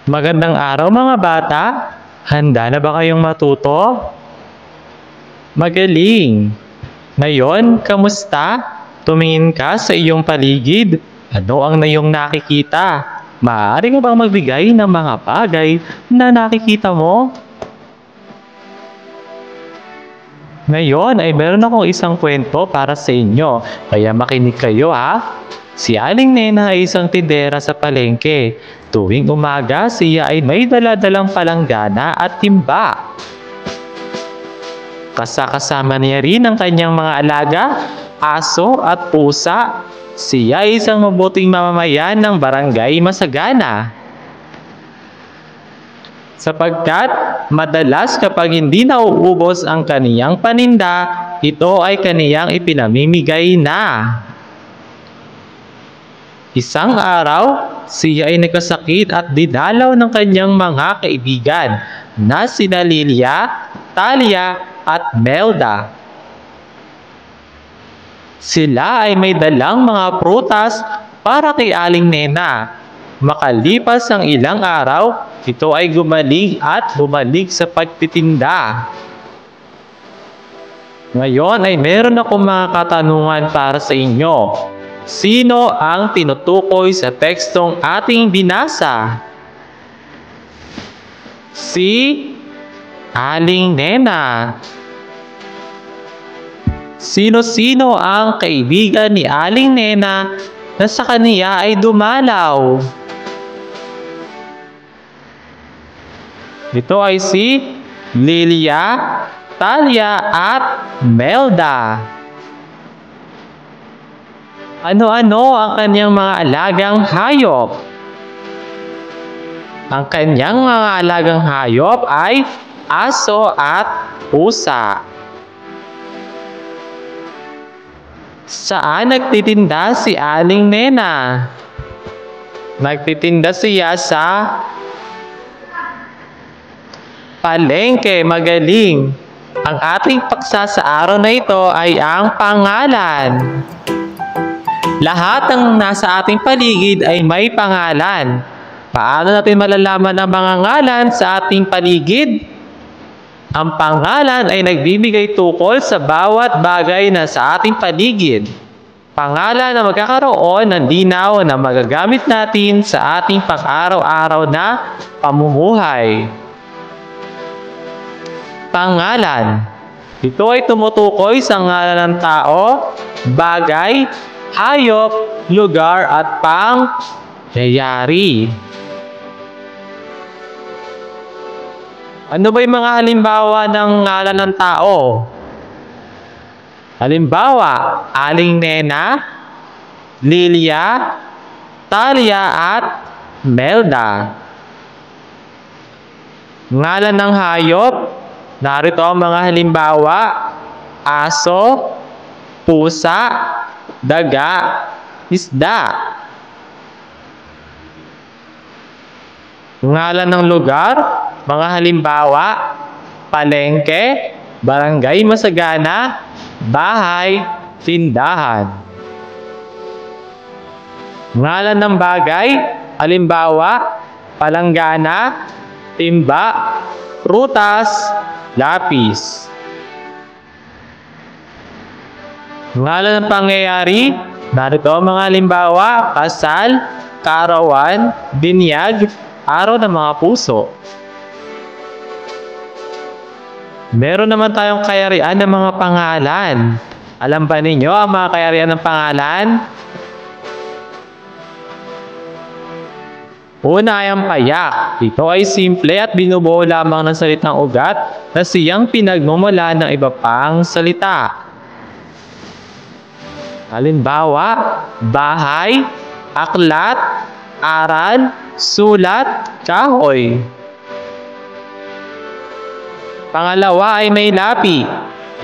Magandang araw mga bata! Handa na ba kayong matuto? Magaling! Ngayon, kamusta? Tumingin ka sa iyong paligid. Ano ang iyong nakikita? Maaari ka bang magbigay ng mga bagay na nakikita mo? Ngayon ay meron akong isang kwento para sa inyo. Kaya makinig kayo ha! Si Aling Nena ay isang tindera sa palengke. Tuwing umaga, siya ay may dala-dalang palanggana at timba. Kasama niya rin ang kanyang mga alaga, aso at pusa. Siya ay isang mabuting mamamayan ng barangay Masagana. Sapagkat madalas kapag hindi nauubos ang kaniyang paninda, ito ay kaniyang ipinamimigay na. Isang araw, siya ay nagkasakit at dinalaw ng kanyang mga kaibigan na sina Lilia, Talia at Melda. Sila ay may dalang mga prutas para kay Aling Nena. Makalipas ang ilang araw, ito ay gumaling at bumalik sa pagtitinda. Ngayon ay meron akong mga katanungan para sa inyo. Sino ang tinutukoy sa tekstong ating binasa? Si Aling Nena. Sino-sino ang kaibigan ni Aling Nena na sa kaniya ay dumalaw? Ito ay si Lilia, Talia at Melda. Ano-ano ang kanyang mga alagang hayop? Ang kanyang mga alagang hayop ay aso at pusa. Saan nagtitinda si Aling Nena? Nagtitinda siya sa palengke. Magaling! Ang ating paksa sa araw na ito ay ang pangalan. Lahat ng nasa ating paligid ay may pangalan. Paano natin malalaman ang mga ngalan sa ating paligid? Ang pangalan ay nagbibigay tukol sa bawat bagay na sa ating paligid. Pangalan na magkakaroon ng linaw na magagamit natin sa ating pang-araw-araw na pamumuhay. Pangalan. Ito ay tumutukoy sa ngalan ng tao, bagay, hayop, lugar at pangyayari. Ano ba yung mga halimbawa ng ngalan ng tao? Halimbawa, Aling Nena, Lilia, Talia at Melda. Ngalan ng hayop, narito ang mga halimbawa: aso, pusa, daga, isda. Ngalan ng lugar, mga halimbawa: palengke, barangay Masagana, bahay, tindahan. Ngalan ng bagay, halimbawa: palanggana, timba, prutas, lapis. Ngalan ng pangyayari, narito ang mga halimbawa: kasal, kaarawan, binyag, araw ng mga puso. Meron naman tayong kayarian ng mga pangalan. Alam ba ninyo ang mga kayarian ng pangalan? Una ay ang payak. Ito ay simple at binubuo lamang ng salitang ugat na siyang pinagmumula ng iba pang salita. Halimbawa, bahay, aklat, aral, sulat, kahoy. Pangalawa ay may lapi.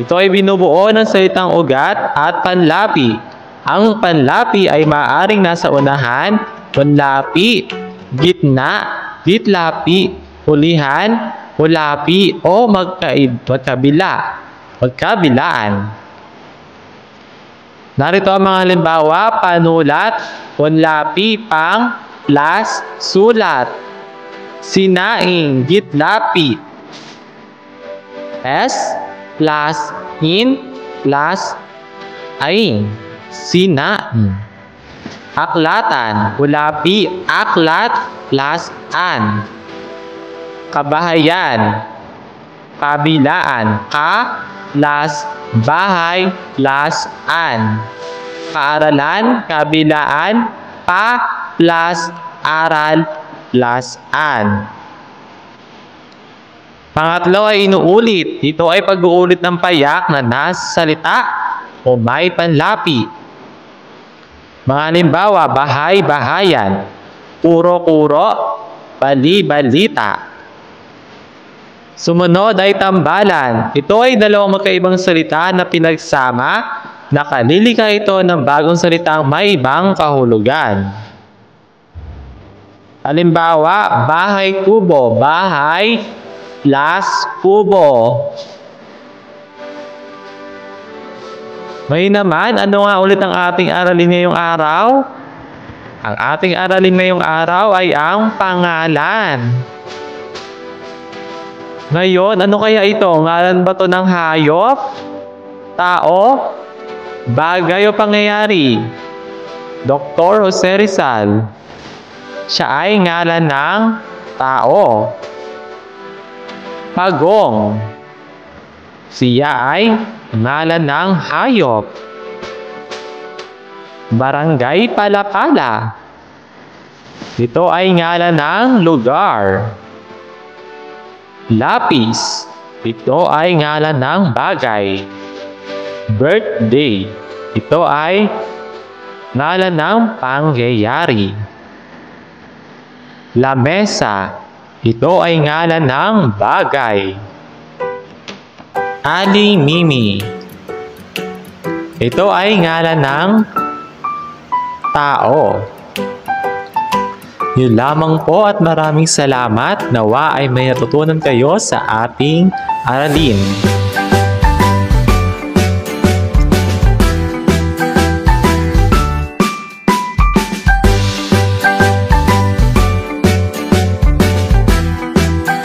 Ito ay binubuo ng salitang ugat at panlapi. Ang panlapi ay maaaring nasa unahan, panlapi, gitna, gitlapi, hulihan, hulapi o magkabilaan. Narito ang mga halimbawa: panulat, punlapi, pang, plus, sulat. Sinaing, gitlapit. S plus in plus aing, sinaing. Aklatan, hulapi, aklat plus an. Kabahayan, kabilaan, ka plus bahay plus an. Kaaralan, kabilaan, pa plus aral plus an. Pangatlo ay inuulit. Ito ay pag-uulit ng payak na nasa salita o may panlapi. Mga halimbawa: bahay-bahayan, kuro-kuro, bali-balita. Sumunod ay tambalan. Ito ay dalawang magkaibang salita na pinagsama. Nakalilika ito ng bagong salitang may ibang kahulugan. Halimbawa: bahay-kubo, bahay plus kubo. Ngayon naman, ano nga ulit ang ating aralin ngayong araw? Ang ating aralin ngayong araw ay ang pangalan. Ngayon, ano kaya ito? Ngalan ba ito ng hayop, tao, bagay o pangyayari? Dr. Jose Rizal. Siya ay ngalan ng tao. Pagong. Siya ay ngalan ng hayop. Barangay Palapala. Ito ay ngalan ng lugar. Lapis. Ito ay ngalan ng bagay. Birthday. Ito ay ngalan ng pangyayari. Lamesa. Ito ay ngalan ng bagay. Aling Mimi. Ito ay ngalan ng tao. Yun lamang po at maraming salamat. Nawa ay may natutunan kayo sa ating aralin.